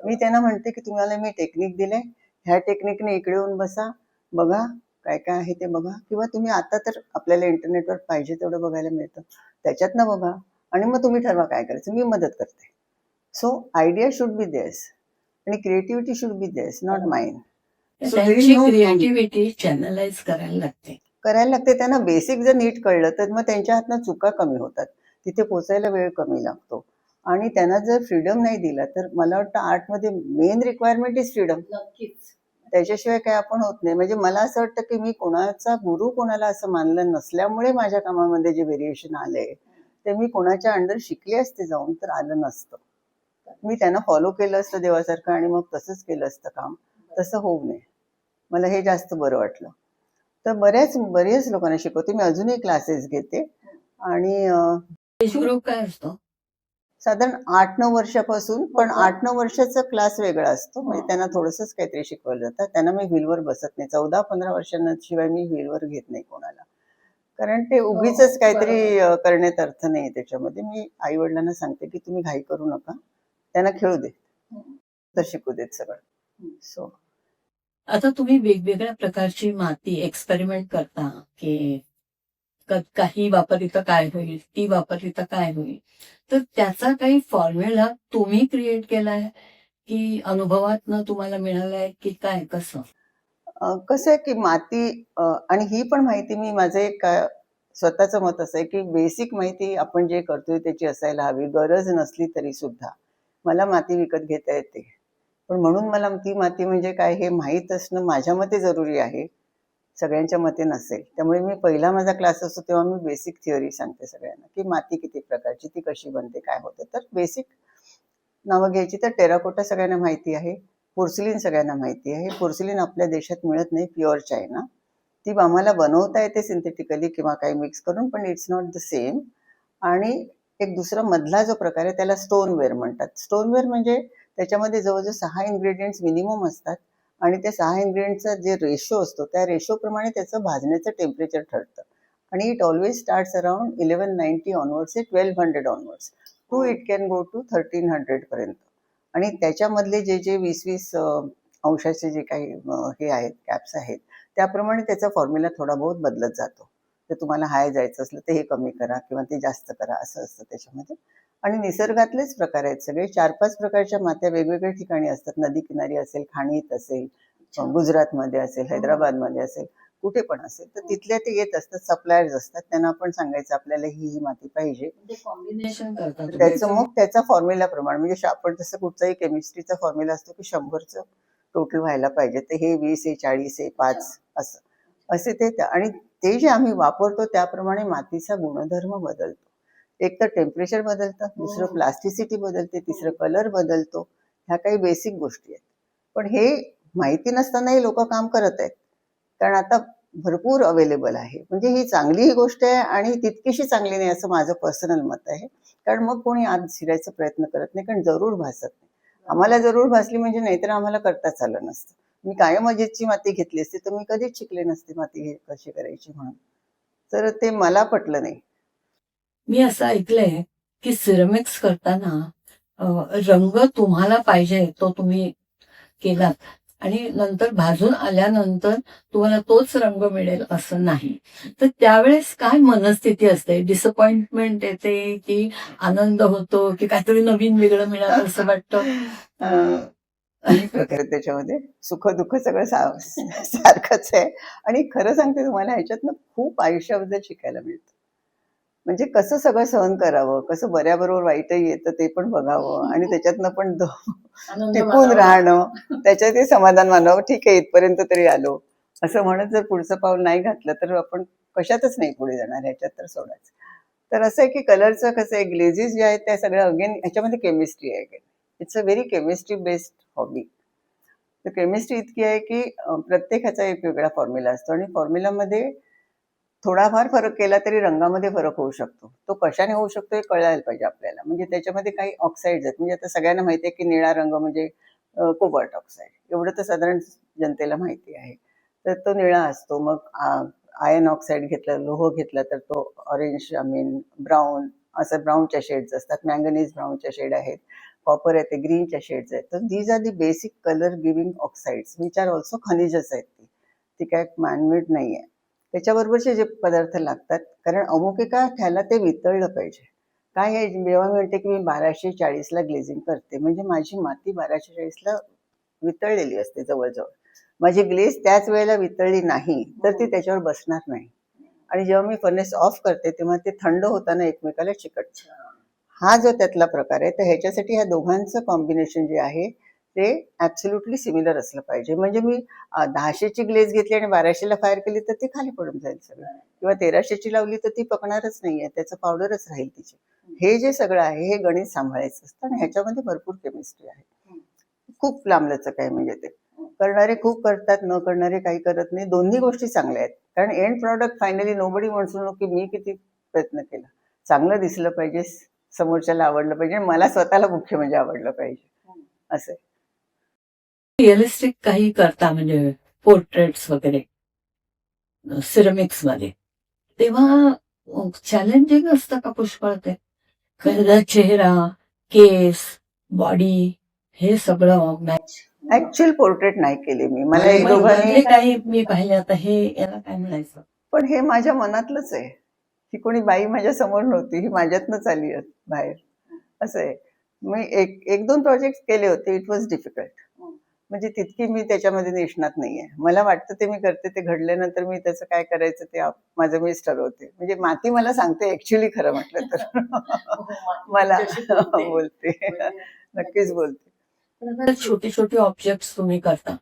मी त्यांना म्हणते, की तुम्हाला मी टेक्निक दिलंय, ह्या टेक्निकने इकडे येऊन बसा, बघा काय-काय आहे ते बघा किंवा तुम्ही आता तर आपल्याला इंटरनेटवर पाहिजे तेवढं बघायला मिळतं. त्याच्यातनं बघा आणि मग तुम्ही ठरवा काय करायचं. मी मदत करते. So idea should be theirs आणि creativity should be theirs, not mine. So there is त्यांची नो क्रिएटिव्हिटी चॅनलाइज करायला लागते. करायला लागते. त्यांना बेसिक जर नीट कळलं, तर मग त्यांच्या हातनं चुका कमी होतात. तिथे पोहोचायला वेळ कमी लागतो. आणि त्यांना जर फ्रीडम नाही दिला, तर मला वाटतं आर्टमध्ये मेन रिक्वायरमेंट इज फ्रीडम. नक्कीच. त्याच्याशिवाय काय आपण होत नाही. म्हणजे मला असं वाटतं, की मी कोणाचा गुरु कोणाला असं मानलं नसल्यामुळे माझ्या कामामध्ये जे व्हेरिएशन आलंय, ते मी कोणाच्या अंडर शिकले असते जाऊन तर आलं नसतं. मी त्यांना फॉलो केलं असतं देवासारखं आणि मग तसंच केलं असतं काम. तसं होऊ नये. मला हे जास्त बरं वाटलं. तर बऱ्याच लोकांना शिकवते. मी अजूनही क्लासेस घेते आणि एज ग्रुप काय असतो? साधारण 8-9 वर्षापासून, पण 8-9 वर्षाचा क्लास वेगळा असतो. म्हणजे त्यांना थोडंसंच काहीतरी शिकवलं जातं. त्यांना मी व्हीलवर बसत नाही. 14-15 वर्षांशिवाय मी व्हीलवर घेत नाही कोणाला. कारण ते उगीचच काहीतरी करण्यात अर्थ नाही त्याच्यामध्ये. मी आई-वडिलांना सांगते, की तुम्ही घाई करू नका. त्यांना खेळू दे. तर शिकू देत सगळं. सो आता तुम्ही वेगवेगळ्या प्रकारची माती एक्सपेरिमेंट करता की काही वापरली तर काय होईल, ती वापरली तर काय होईल. तर त्याचा काही फॉर्म्युला तुम्ही क्रिएट केलाय की अनुभवातनं तुम्हाला मिळालाय की काय कसं? कसं आहे, की माती आणि ही पण माहिती मी माझं एक स्वतःचं मत असं आहे, की बेसिक माहिती आपण जे करतोय त्याची असायला हवी. गरज नसली तरी सुद्धा. मला माती विकत घेता येते. पण म्हणून मला ती माती म्हणजे काय हे माहीत असणं माझ्या मते जरुरी आहे. सगळ्यांच्या मते नसेल. त्यामुळे मी पहिला माझा क्लास असतो तेव्हा मी बेसिक थिअरी सांगते सगळ्यांना, की माती किती प्रकारची, ती कशी बनते, काय होतं. तर बेसिक नावं घ्यायची तर टेराकोटा सगळ्यांना माहिती आहे. पोर्सिलिन सगळ्यांना माहिती आहे. पोर्सिलिन आपल्या देशात मिळत नाही, प्युअर चायना. ती आम्हाला बनवता येते सिंथेटिकली किंवा काही मिक्स करून, पण इट्स नॉट द सेम. आणि एक दुसरा मधला जो प्रकार आहे त्याला स्टोनवेअर म्हणतात. स्टोनवेअर म्हणजे त्याच्यामध्ये जवळजवळ 6 इन्ग्रेडियंट्स मिनिमम असतात आणि त्या 6 इन्ग्रेडियंटचा जे रेशो असतो त्या रेशोप्रमाणे त्याचं भाजण्याचं टेम्परेचर ठरतं. आणि it always starts around 1190 onwards, 1200 onwards to it can go to 1300 पर्यंत. आणि त्याच्यामधले जे जे 20-20 अंशाचे जे काही हे आहेत कॅप्स आहेत त्याप्रमाणे त्याचा फॉर्म्युला थोडा बहुत बदलत जातो. तर तुम्हाला हाय जायचं असलं तर हे कमी करा किंवा ते जास्त करा असं असतं त्याच्यामध्ये. आणि निसर्गातलेच प्रकार आहेत सगळे. 4-5 प्रकारच्या मात्या वेगवेगळ्या ठिकाणी असतात. नदी किनारी असेल, खाणीत असेल, गुजरातमध्ये असेल, हैदराबादमध्ये असेल, कुठे पण असेल. तर तिथल्या ते येत असतात, सप्लायर्स असतात. त्यांना आपण सांगायचं आपल्याला ही माती पाहिजे. कॉम्बिनेशन करता तुम्ही. त्याचं मग त्याचा फॉर्म्युला प्रमाणे म्हणजे आपण जसं कुठचाही केमिस्ट्रीचा फॉर्म्युला असतो की 100चं टोटल व्हायला पाहिजे. तर हे 20 आहे, 40 आहे, 5 असं. असे ते आणि ते जे आम्ही वापरतो त्याप्रमाणे मातीचा गुणधर्म बदलतो. एक तर टेम्परेचर बदलतं, दुसरं प्लास्टिसिटी बदलते, तिसरं कलर बदलतो. ह्या काही बेसिक गोष्टी आहेत. पण हे माहिती नसतानाही लोक काम करत आहेत. कारण आता भरपूर अवेलेबल आहे. म्हणजे ही चांगलीही गोष्ट आहे आणि तितकीशी चांगली नाही असं माझं पर्सनल मत आहे. कारण मग कोणी आत शिरायचा प्रयत्न करत नाही, कारण जरूर भासत नाही. आम्हाला जरूर भासली म्हणजे नाहीतर आम्हाला करताच आलं नसतं. मी कायम अजितची माती घेतली असती तर मी कधीच शिकले नसते माती कशी करायची म्हणून. तर ते मला पटलं नाही. मी असं ऐकलंय की सिरॅमिक्स करताना रंग तुम्हाला पाहिजे तो तुम्ही केलात आणि नंतर भाजून आल्यानंतर तुम्हाला तोच रंग मिळेल असं नाही. तर त्यावेळेस काय मनस्थिती असते? डिसअपॉइंटमेंट येते की आनंद होतो की काहीतरी नवीन वेगळं मिळालं असं वाटतं? अनेक प्रकार आहेत त्याच्यामध्ये. सुख-दुःख सगळं सारखंच आहे आणि खरं सांगते तुम्हाला ह्याच्यातनं खूप आयुष्याबद्दल शिकायला मिळतं. म्हणजे कसं सगळं सहन करावं, कसं बऱ्याबरोबर वाईटही येतं ते पण बघावं आणि त्याच्यातनं पण आनंद टिकून मानावा. राहणं, त्याच्यातही समाधान मानावं. ठीक आहे, इथपर्यंत तरी आलो. असं म्हणत जर पुढचं पाऊल नाही घातलं, तर आपण कशातच नाही पुढे जाणार, ह्याच्यात तर सोडाच. तर असं आहे की कलरचं कसं आहे, ग्लेझेस जे आहेत त्या सगळ्या अगेन ह्याच्यामध्ये केमिस्ट्री आहे. It's a very chemistry based hobby. तर केमिस्ट्री इतकी आहे की प्रत्येक ह्याचा एक वेगळा फॉर्म्युला असतो आणि फॉर्म्युलामध्ये थोडाफार फरक केला तरी रंगामध्ये फरक होऊ शकतो. तो कशाने होऊ शकतो हे कळायला पाहिजे आपल्याला. म्हणजे त्याच्यामध्ये काही ऑक्साईड्स आहेत. म्हणजे आता सगळ्यांना माहिती आहे की निळा रंग म्हणजे कोबाल्ट ऑक्साईड. एवढं तर साधारण जनतेला माहिती आहे. तर तो निळा असतो. मग आयर्न ऑक्साईड घेतलं, लोह घेतलं तर तो ऑरेंज ब्राउन असं ब्राउनच्या शेड्स असतात. मॅंगनीज ब्राउनच्या शेड आहेत. कॉपर आहे ते ग्रीनच्या शेड्स आहेत. तर these are the basic colour giving oxides which are also खनिजच आहेत ती. ती काय मॅनमेड नाही आहे. त्याच्याबरोबरचे जे पदार्थ लागतात कारण अमुक एका ह्याला ते वितळलं पाहिजे. काय आहे जेव्हा मी म्हणते की मी 1240ला ग्लेझिंग करते म्हणजे माझी माती 1240ला वितळलेली असते जवळजवळ. माझी ग्लेझ त्याच वेळेला वितळली नाही तर ती त्याच्यावर बसणार नाही. आणि जेव्हा मी फर्नेस ऑफ करते तेव्हा ते थंड होताना एकमेकाला चिकटतं. हा जो त्यातला प्रकार आहे तर ह्याच्यासाठी ह्या दोघांचं कॉम्बिनेशन जे आहे ते ॲब्सोल्युटली सिमिलर असलं पाहिजे. म्हणजे मी 1000ची ग्लेझ घेतली आणि 1200ला फायर केली तर ती खाली पडून जाईल सगळं. किंवा 1300ची लावली तर ती पकणारच नाहीये, त्याचं पावडरच राहील तिची. हे जे सगळं आहे हे गणित सांभाळायचं असतं आणि ह्याच्यामध्ये भरपूर केमिस्ट्री आहे. खूप लांबलचक आहे म्हणजे ते. करणारे खूप करतात, न करणारे काही करत नाही. दोन्ही गोष्टी चांगल्या आहेत. कारण end product finally nobody wants to know की मी किती प्रयत्न केला. चांगलं दिसलं पाहिजे, समोरच्याला आवडलं पाहिजे आणि मला स्वतःला मुख्य म्हणजे आवडलं पाहिजे. असं आहे. रिअलिस्टिक काही करता म्हणजे पोर्ट्रेट्स वगैरे सिरॅमिक्स मध्ये, तेव्हा चॅलेंजिंग असतं का पुष्कळ ते? खरं चेहरा, केस, बॉडी हे सगळं मॅच. ऍक्च्युअल पोर्ट्रेट नाही केले मी. मला एक मधले दोघांनी काही मी पाहिले. आता हे याला काय म्हणायचं? पण हे माझ्या मनातलंच आहे. ही कोणी बाई माझ्या समोर नव्हती. ही माझ्यातनंच आली आहे बाहेर. असं आहे. मी एक दोन प्रोजेक्ट केले होते. It was difficult. म्हणजे तितकी मी त्याच्यामध्ये निष्णात नाहीये. मला वाटतं ते मी करते, ते घडल्यानंतर मी त्याचं काय करायचं ते माझं मीच ठरवते. म्हणजे माती मला सांगते ऍक्च्युली खरं म्हटलं तर. मला बोलते. नक्कीच बोलते. छोटे छोटे ऑब्जेक्ट तुम्ही करता,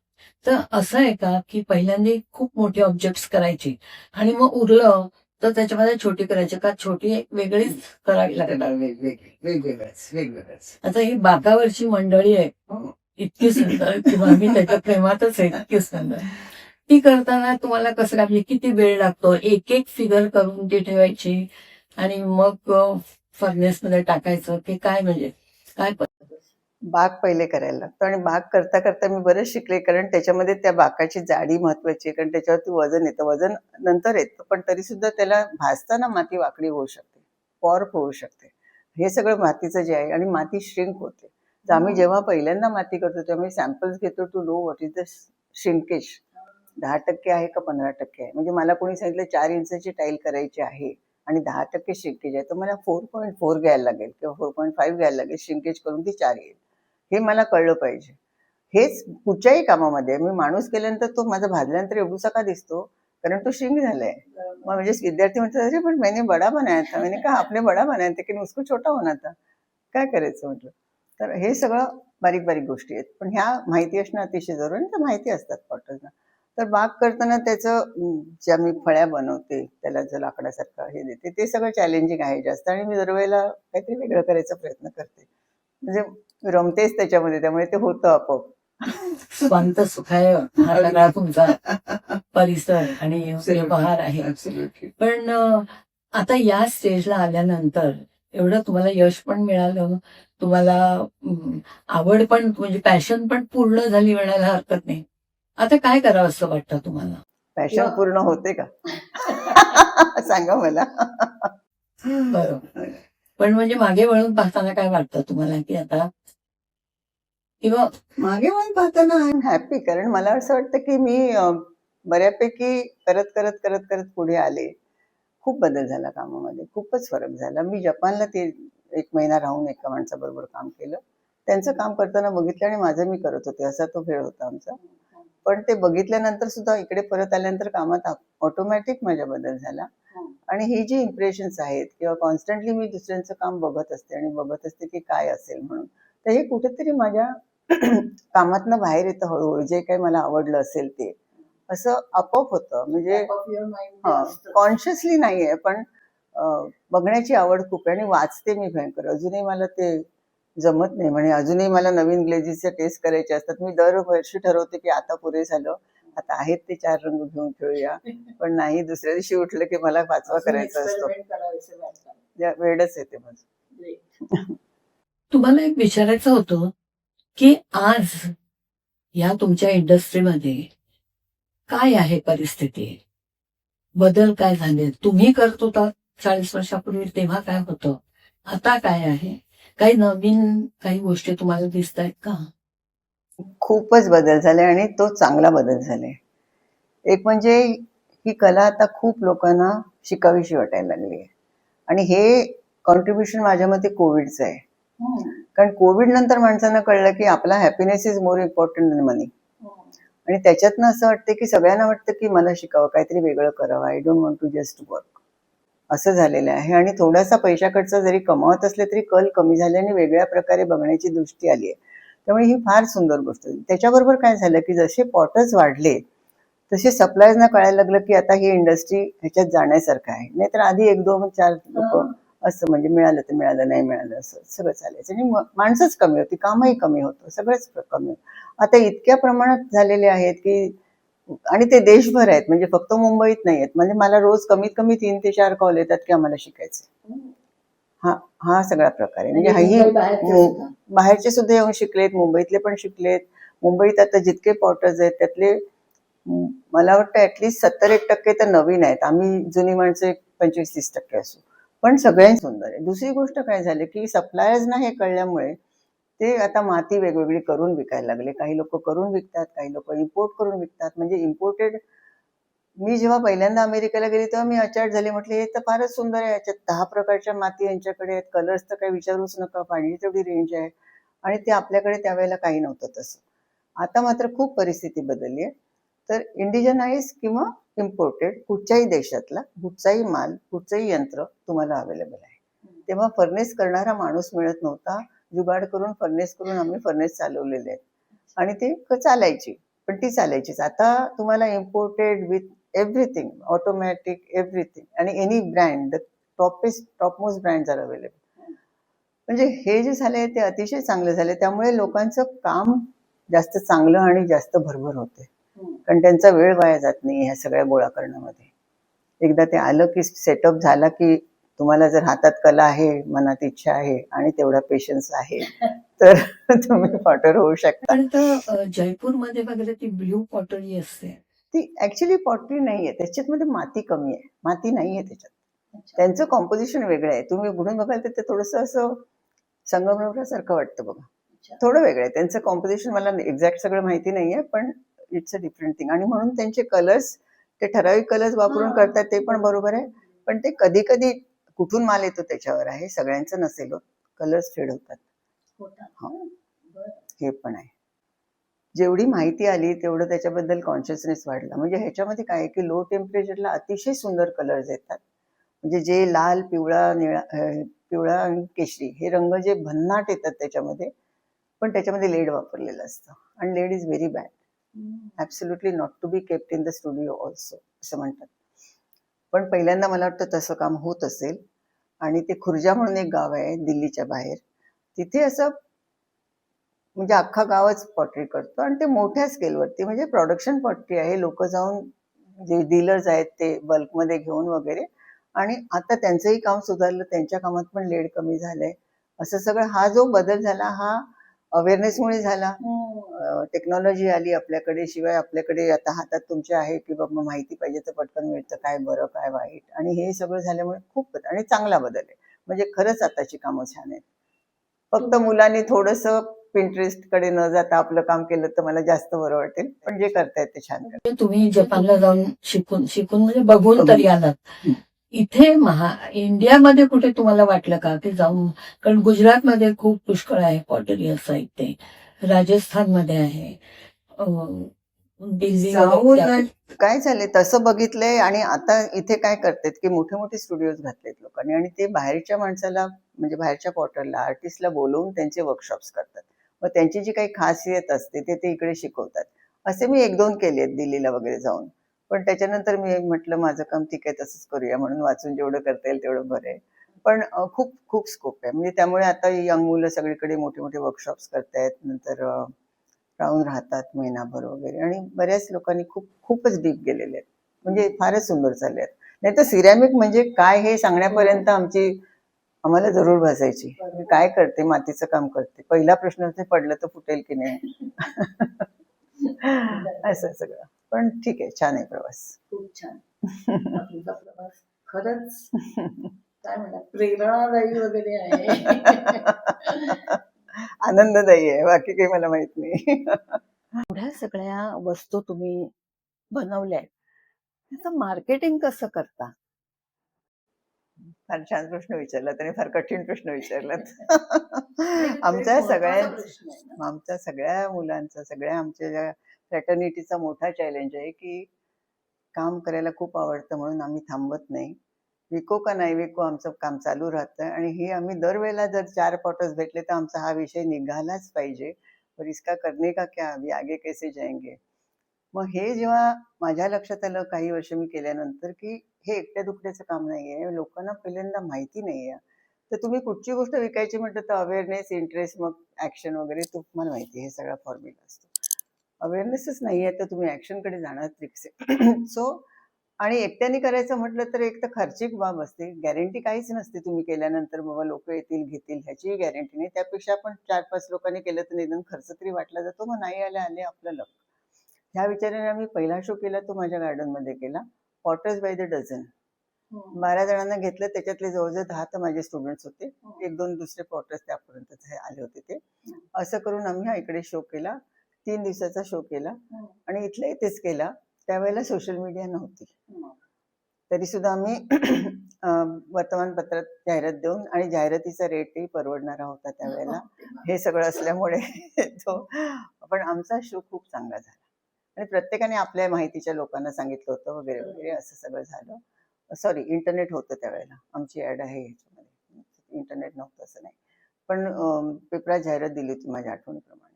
तर असं आहे का की पहिल्यांदा खूप मोठे ऑब्जेक्ट करायचे आणि मग उरलं तर त्याच्यामध्ये छोटी करायची का? छोटी एक वेगळीच करावी लागणार? वेगवेगळ्याच. आता ही बागावरची मंडळी आहे, इतकी सुंदर किंवा मी त्याच्या प्रेमातच आहे, इतकी सुंदर. ती करताना तुम्हाला कसं काय, म्हणजे किती वेळ लागतो? एक एक फिगर करून ती ठेवायची आणि मग फर्नेस मध्ये टाकायचं की काय, म्हणजे काय पद्धत? बाग पहिले करायला लागतो आणि बाग करता करता मी बरेच शिकले कारण त्याच्यामध्ये त्या बाकाची जाडी महत्वाची आहे कारण त्याच्यावरती वजन येतं. वजन नंतर येतं पण तरी सुद्धा त्याला भाजताना माती वाकडी होऊ शकते, पॉर्क होऊ शकते. हे सगळं मातीचं जे आहे आणि माती श्रिंक होते. तर आम्ही जेव्हा पहिल्यांदा माती करतो तेव्हा मी सॅम्पल्स घेतो to know what is the shrinkage. 10% आहे का 15% आहे. म्हणजे मला कोणी सांगितलं 4 इंचाची टाईल करायची आहे आणि 10% श्रिंकेज आहे तर मला 4.4 घ्यायला लागेल किंवा 4.5 घ्यायला लागेल श्रिंकेज करून ती 4 येईल. हे मला कळलं पाहिजे. हेच कुठच्याही कामामध्ये मी माणूस केल्यानंतर तो माझा भाजल्यानंतर एवढूसा का दिसतो? कारण तो श्रिंक झालाय. मग म्हणजे विद्यार्थी म्हणतात अरे पण मैंने बडा बनाया था. मैंने कहा आपने बडा बनाया था लेकिन उसको छोटा होना था. काय करायचं म्हटलं. तर हे सगळं बारीक बारीक गोष्टी आहेत. पण ह्या माहिती असणं अतिशय जरुरी आणि त्या माहिती असतात पॉटर्सना. तर बाग करताना त्याचं ज्या मी फळ्या बनवते त्याला जो लाकडासारखं हे देते ते सगळं चॅलेंजिंग आहे जास्त आणि मी दरवेळेला काहीतरी वेगळं करायचा प्रयत्न करते. म्हणजे रमतेच त्याच्यामध्ये त्यामुळे ते होतं आपोआप. स्वांत सुखाय हा सगळा तुमचा परिसर आणि व्यवहार आहे. पण आता या स्टेजला आल्यानंतर एवढं तुम्हाला यश पण मिळालं, तुम्हाला आवड पण म्हणजे पॅशन पण पूर्ण झाली म्हणायला हरकत नाही. आता काय करावं असं वाटतं तुम्हाला? पॅशन पूर्ण होते का? सांगा मला. बरोबर. पण म्हणजे मागे वळून पाहताना काय वाटतं तुम्हाला की आता किंवा मागे वळून पाहताना आय एम हॅपी, कारण मला असं वाटतं की मी बऱ्यापैकी करत करत करत करत पुढे आले. खूप बदल झाला कामामध्ये, खूपच फरक झाला. मी जपानला ते 1 महिना राहून एका माणसाबरोबर काम केलं. त्यांचं काम करताना बघितलं आणि माझं मी करत होते, असा तो खेळ होता आमचा. पण ते बघितल्यानंतर सुद्धा इकडे परत आल्यानंतर कामात ऑटोमॅटिक माझ्या बदल झाला. आणि ही जी इम्प्रेशन्स आहेत किंवा कॉन्स्टंटली मी दुसऱ्यांचं काम बघत असते आणि बघत असते की काय असेल म्हणून, तर हे कुठेतरी माझ्या कामातनं बाहेर येतं हळूहळू, जे काही मला आवडलं असेल ते. असं आपोआप होतं, म्हणजे कॉन्शियसली नाहीये, पण बघण्याची आवड खूप आहे आणि वाचते मी भयंकर. अजूनही मला ते जमत नाही, म्हणजे अजूनही मला नवीन ग्लेझेसच्या टेस्ट करायचे असतात. मी दरवर्षी ठरवते की आता पुरे झालं, आता आहेत ते 4 रंग घेऊन खेळूया. पण नाही, दुसऱ्या दिवशी उठलं की मला 5वा करायचा असतो. वेडच येते माझं. तुम्हाला एक विचारायचं होतं की आज या तुमच्या इंडस्ट्रीमध्ये काय आहे परिस्थिती? बदल काय झाले? तुम्ही करत होता 40 वर्षापूर्वी, तेव्हा काय होतं? आता काय आहे? काही नवीन काही गोष्टी तुम्हाला दिसत आहेत का? खूपच बदल झाले आणि तो चांगला बदल झालाय. एक म्हणजे ही कला आता खूप लोकांना शिकावीशी वाटायला लागली आहे. आणि हे कॉन्ट्रीब्युशन माझ्या मते कोविडचं आहे. कारण कोविड नंतर माणसांना कळलं की आपला happiness is more important than money. आणि त्याच्यातनं असं वाटतं की सगळ्यांना वाटतं की मला शिकावं, काहीतरी वेगळं करावं, I don't want to just work, असं झालेलं आहे. आणि थोडासा पैशाकडचा जरी कमावत असले तरी कल कमी झाले आणि वेगळ्या प्रकारे बघण्याची दृष्टी आली आहे. त्यामुळे ही फार सुंदर गोष्ट झाली. त्याच्याबरोबर काय झालं की जसे पॉटर्स वाढले तसे सप्लायर्सना कळायला लागलं की आता ही इंडस्ट्री ह्याच्यात जाण्यासारखं आहे. नाहीतर आधी 1, 2, 4 लोक असं, म्हणजे मिळालं तर मिळालं, नाही मिळालं, असं सगळं चालायचं. आणि माणसंच कमी होती, कामही कमी होतं, सगळंच कमी होतं. आता इतक्या प्रमाणात झालेले आहेत की, आणि ते देशभर आहेत, म्हणजे फक्त मुंबईत नाही आहेत. म्हणजे मला रोज कमीत कमी 3 ते 4 कॉल येतात की आम्हाला शिकायचं. हा हा सगळा प्रकार आहे. म्हणजे बाहेरचे सुद्धा येऊन शिकलेत, मुंबईतले पण शिकलेत. मुंबईत आता जितके पॉटर्स आहेत त्यातले मला वाटतं ऍटलीस्ट 70-1% तर नवीन आहेत. आम्ही जुनी माणसं 25-30% असू, पण सगळ्यांनी सुंदर आहे. दुसरी गोष्ट काय झाली की सप्लायर्सना हे कळल्यामुळे ते आता माती वेगवेगळी करून विकायला लागले. काही लोक करून विकतात, काही लोक इम्पोर्ट करून विकतात. म्हणजे इम्पोर्टेड, मी जेव्हा पहिल्यांदा अमेरिकेला गेली तेव्हा मी अचाट झाले. म्हटले हे तर फारच सुंदर आहे, याच्यात 10 प्रकारच्या माती यांच्याकडे आहेत, कलर्स तर काही विचारूच नका, पाहिजे तेवढी रेंज आहे. आणि ते आपल्याकडे त्यावेळेला काही नव्हतं तसं. आता मात्र खूप परिस्थिती बदलली आहे. तर इंडिजनाइज किंवा इम्पोर्टेड कुठच्याही देशातला कुठचाही माल, कुठचंही यंत्र तुम्हाला अवेलेबल आहे. तेव्हा फर्नेस करणारा माणूस मिळत नव्हता. जुगाड करून फर्नेस करून आम्ही फर्नेस चालवलेले आहेत आणि ते चालायची, पण ती चालायचीच. आता तुम्हाला imported with everything, automatic everything, आणि any brand, the topmost brands are available. म्हणजे हे जे झालंय ते अतिशय चांगलं झालंय. त्यामुळे लोकांचं काम जास्त चांगलं आणि जास्त भरभर होते, कारण त्यांचा वेळ वाया जात नाही ह्या सगळ्या गोळा करण्यामध्ये. एकदा ते आलं की, सेटअप झाला की, तुम्हाला जर हातात कला आहे, मनात इच्छा आहे आणि तेवढा पेशन्स आहे तर तुम्ही पॉटर होऊ शकता. पण तर जयपूरमध्ये वगैरे ती ब्ल्यू पॉटरी असते. ती ऍक्च्युली पॉटरी नाहीये, त्याच्यामध्ये माती कमी आहे, माती नाहीये त्याच्यात. त्यांचं कॉम्पोजिशन वेगळं आहे. तुम्ही उघडून बघाल तर ते थोडंसं असं संगमरवरासारखं वाटतं बघा. थोडं वेगळं आहे त्यांचं कॉम्पोजिशन. मला एक्झॅक्ट सगळं माहिती नाहीये, पण इट्स अ डिफरंट थिंग. आणि म्हणून त्यांचे कलर्स, ते ठराविक कलर्स वापरून करतात, ते पण बरोबर आहे. पण ते कधी कधी कुठून माल येतो त्याच्यावर आहे, सगळ्यांचं नसेल, कलर्स फेड होतात. हे पण आहे. जेवढी माहिती आली तेवढं त्याच्याबद्दल कॉन्शियसनेस वाढला. म्हणजे ह्याच्यामध्ये काय आहे की लो टेम्परेचरला अतिशय सुंदर कलर्स येतात. म्हणजे जे लाल, पिवळा, निळा, पिवळा आणि केशरी हे रंग जे भन्नाट येतात त्याच्यामध्ये, पण त्याच्यामध्ये लेड वापरलेलं असतं. आणि lead is very bad, absolutely not to be kept in the studio also, असं म्हणतात. पण पहिल्यांदा मला वाटतं तसं काम होत असेल. आणि ते खुर्जा म्हणून एक गाव आहे दिल्लीच्या बाहेर, तिथे असं म्हणजे अख्खा गावच पॉटरी करतो आणि ते मोठ्या स्केलवरती, म्हणजे प्रोडक्शन पॉटरी आहे. लोक जाऊन, जे डीलर्स आहेत ते बल्कमध्ये घेऊन वगैरे. आणि आता त्यांचंही काम सुधारलं, त्यांच्या कामात पण लेड कमी झालंय. असं सगळं हा जो बदल झाला हा अवेअरनेसमुळे झाला. टेक्नॉलॉजी आली आपल्याकडे, शिवाय आपल्याकडे आता हातात तुमच्या आहे की बाबा माहिती पाहिजे तर पटकन मिळतं, काय बरं काय वाईट. आणि हे सगळं झाल्यामुळे खूप आणि चांगला बदल आहे. म्हणजे खरंच आताची कामं छान आहेत. फक्त मुलांनी थोडंसं पिंटरेस्ट कडे न जाता आपलं काम केलं तर मला जास्त बरं वाटेल. पण जे करतायत ते छान करतात. म्हणजे तुम्ही जपानला जाऊन शिकून म्हणजे बघून बघून. तरी आलात. हं. इथे इंडियामध्ये कुठे तुम्हाला वाटलं का की जाऊन, कारण गुजरातमध्ये खूप पुष्कळ आहे पॉटरी असं ऐकते, राजस्थानमध्ये आहे, दिल्ली जाऊन वगैरे. काय झाले तसं बघितलंय. आणि आता इथे काय करतात की मोठे मोठे स्टुडिओज घातलेत लोकांनी आणि ते बाहेरच्या माणसाला म्हणजे बाहेरच्या पॉटरला आर्टिस्टला बोलवून त्यांचे वर्कशॉप्स करतात. मग त्यांची जी काही खासियत असते ते इकडे शिकवतात. असे मी 1-2 केलेत दिल्लीला वगैरे जाऊन. पण त्याच्यानंतर मी म्हटलं माझं काम ठीक आहे तसंच करूया म्हणून वाचून जेवढं करता येईल तेवढं बरं आहे. पण खूप खूप स्कोप आहे. म्हणजे त्यामुळे आता यंग मुलं सगळीकडे मोठे मोठे वर्कशॉप्स करतायत. नंतर राहून राहतात महिनाभर वगैरे. आणि बऱ्याच लोकांनी खूपच डीप गेलेले आहेत. म्हणजे फारच सुंदर चालले आहेत. नाही तर सिरॅमिक म्हणजे काय हे सांगण्यापर्यंत आम्हाला जरूर भासायची. मी काय करते, मातीचं काम करते. पहिला प्रश्न ते पडलं तर फुटेल की नाही. असं सगळं. पण ठीक आहे, छान आहे प्रवास. खूप छान. तुमचा प्रवास खरंच काय म्हणतात प्रेरणादायी वगैरे आहे. आनंददायी आहे, बाकी काही मला माहित नाही. एवढ्या सगळ्या वस्तू तुम्ही बनवल्या आहेत, त्याचं मार्केटिंग कसं करता? फार छान प्रश्न विचारलात आणि फार कठीण प्रश्न विचारलात. आमच्या सगळ्या मुलांचा, सगळ्या आमच्या ज्या फ्रॅटर्निटीचा मोठा चॅलेंज आहे की काम करायला खूप आवडतं म्हणून आम्ही थांबत नाही. विको का नाही विको आमचं काम चालू राहतं. आणि हे आम्ही दरवेळेला जर 4 पॉटर्स भेटले तर आमचा हा विषय निघालाच पाहिजे. और इसका करने का क्या, अभी आगे कैसे जाएंगे. मग हे जेव्हा माझ्या लक्षात आलं काही वर्ष मी केल्यानंतर की हे एकट्या दुकट्याचं काम नाहीये, लोकांना पहिल्यांदा माहिती नाहीये. तर तुम्ही कुठची गोष्ट विकायची म्हटलं तर अवेअरनेस, इंटरेस्ट, मग ऍक्शन वगैरे तुम्हाला माहिती आहे, हे सगळा फॉर्म्युला असतो. अवेअरनेसच नाहीये तर तुम्ही ऍक्शनकडे जाणार तरी कसे. सो आणि एकट्याने करायचं म्हटलं तर एक तर खर्चिक बाब असते, गॅरंटी काहीच नसते तुम्ही केल्यानंतर बाबा लोक येतील घेतील ह्याचीही गॅरंटी नाही. त्यापेक्षा आपण 4-5 लोकांनी केलं तर निदान खर्च तरी वाटला जातो. मग नाही आले आपलं लक. ह्या विचाराने आम्ही पहिला शो केला तो माझ्या गार्डनमध्ये केला, पॉटर्स बाय द डझन. 12 जणांना घेतलं, त्याच्यातले जवळजवळ 10 तर माझे स्टुडंट्स होते, 1-2 दुसरे पॉटर्स त्यापर्यंत आले होते ते. असं करून आम्ही हा इकडे शो केला, 3 दिवसाचा शो केला आणि इथल्या इथेच केला. त्यावेळेला सोशल मीडिया नव्हती, तरी सुद्धा आम्ही वर्तमानपत्रात जाहिरात देऊन, आणि जाहिरातीचा रेटही परवडणारा होता त्यावेळेला, हे सगळं असल्यामुळे तो. पण आमचा शो खूप चांगला झाला आणि प्रत्येकाने आपल्या माहितीच्या लोकांना सांगितलं होतं वगैरे वगैरे, असं सगळं झालं. सॉरी, इंटरनेट होतं त्यावेळेला, आमची ऍड आहे ह्याच्यामध्ये, इंटरनेट नव्हतं असं नाही. पण पेपरात जाहिरात दिली होती माझ्या आठवणीप्रमाणे.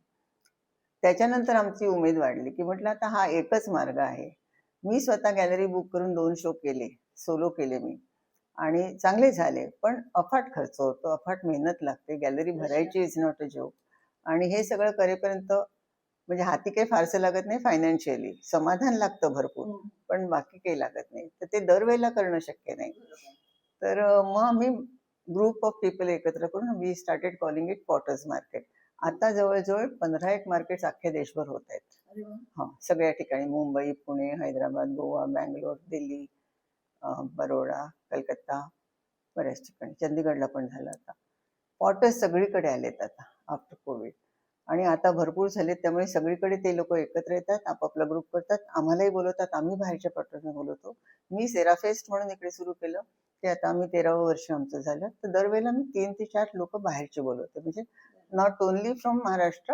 त्याच्यानंतर आमची उमेद वाढली की म्हटलं आता हा एकच मार्ग आहे. मी स्वतः गॅलरी बुक करून 2 शो केले, सोलो केले मी, आणि चांगले झाले. पण अफाट खर्च होतो, अफाट मेहनत लागते, गॅलरी भरायची इज नॉट अ जोक. आणि हे सगळं करेपर्यंत म्हणजे हाती काही फारसं लागत नाही, फायनान्शियली समाधान लागतं भरपूर, पण बाकी काही लागत नाही. तर ते दरवेळेला करणं शक्य नाही. तर मग आम्ही ग्रुप ऑफ पीपल एकत्र करून we started calling it potters market. आता जवळजवळ 15 मार्केट्स अख्ख्या देशभर होत आहेत. हा, सगळ्या ठिकाणी, मुंबई, पुणे, हैदराबाद, गोवा, बँगलोर, दिल्ली, बरोडा, कलकत्ता, बऱ्याच ठिकाणी, चंदीगडला पण झालं. आता पॉटर्स सगळीकडे आलेत आता आफ्टर कोविड, आणि आता भरपूर झालेत. त्यामुळे सगळीकडे ते लोक एकत्र येतात, आपापला ग्रुप करतात, आम्हालाही बोलवतात, आम्ही बाहेरच्या पॉटर्सना बोलवतो. मी सेराफेस्ट म्हणून इकडे सुरू केलं, ते आता आम्ही 13वं वर्ष आमचं झालं. तर दरवेळेला मी 3 ते 4 लोक बाहेरचे बोलवते, म्हणजे not only from Maharashtra,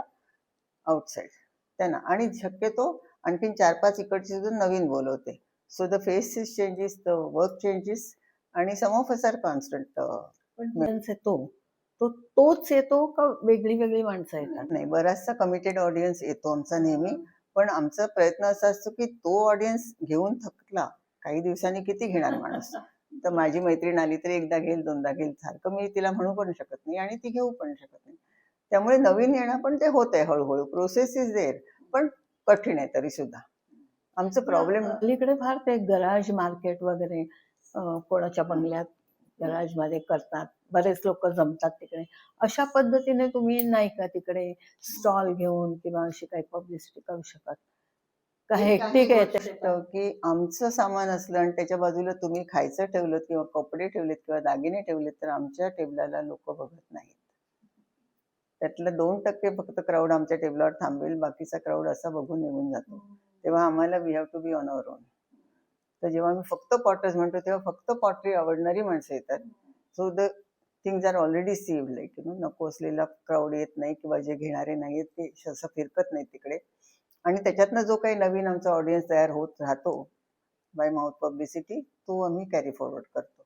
outside त्यांना. आणि शक्यतो आणखीन 4-5 इकडचे सुद्धा नवीन बोलवते. So the faces changes, the work changes, आणि some of us are constant. तोच येतो का वेगळी वेगळी माणसं येतात? नाही, बराचसा कमिटेड ऑडियन्स येतो आमचा नेहमी. पण आमचा प्रयत्न असा असतो की तो ऑडियन्स घेऊन थकला, काही दिवसांनी किती घेणार माणूस. तर माझी मैत्रीण आली तरी एकदा घेईल, 2दा घेईल, सारखं मी तिला म्हणू पण शकत नाही आणि ती घेऊ पण शकत नाही. त्यामुळे नवीन येणं पण ते होत आहे हळूहळू, प्रोसेस इज देअर, पण कठीण आहे तरी सुद्धा. आमचं प्रॉब्लेम अलीकडे फार ते गराज मार्केट वगैरे कोणाच्या बंगल्यात गराज मध्ये करतात, बरेच लोक जमतात तिकडे. अशा पद्धतीने तुम्ही नाही का तिकडे स्टॉल घेऊन किंवा अशी काही पब्लिसिटी करू शकत? काही ठीक आहे की आमचं सामान असलं आणि त्याच्या बाजूला तुम्ही खायचं ठेवलं किंवा कपडे ठेवलेत किंवा दागिने ठेवलेत तर आमच्या टेबलाला लोक बघत नाहीत. त्यातलं 2% फक्त क्राऊड आमच्या टेबलावर थांबेल, बाकीचा क्राऊड असा बघून निघून जातो. तेव्हा आम्हाला we have to be on our own. तर जेव्हा आम्ही फक्त पॉटर्स म्हणतो तेव्हा फक्त पॉटरी आवडणारी माणसं येतात. So the things are already sieved, like नको असलेला क्राऊड येत नाही किंवा जे घेणारे नाहीत ते असं फिरकत नाही तिकडे. आणि त्याच्यातनं जो काही नवीन आमचा ऑडियन्स तयार होत राहतो बाय माउथ पब्लिसिटी, तो आम्ही कॅरी फॉरवर्ड करतो.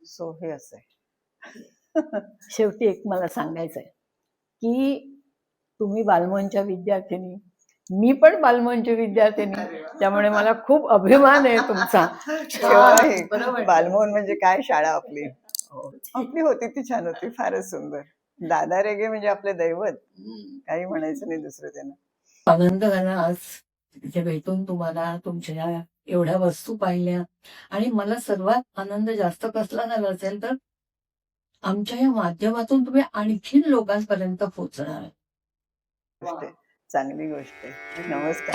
सो हे असं आहे. शेवटी एक मला सांगायचं आहे की तुम्ही बालमोहनच्या विद्यार्थिनी, मी पण बालमोहनची विद्यार्थिनी, त्यामुळे मला खूप अभिमान आहे तुमचा. शिवाय बरोबर. बालमोहन म्हणजे काय शाळा आपली. आपली होती ती छान होती, फारच सुंदर. दादा रेगे म्हणजे आपले दैवत, काही म्हणायचं नाही दुसरं त्यांना. आनंद झाला आज इथे भेटून तुम्हाला, तुमच्या एवढ्या वस्तू पाहिल्या. आणि मला सर्वात आनंद जास्त कसला झाला असेल तर आमच्या या माध्यमातून तुम्ही आणखीन लोकांपर्यंत पोहोचणार. गोष्ट आहे, चांगली गोष्ट आहे. नमस्कार.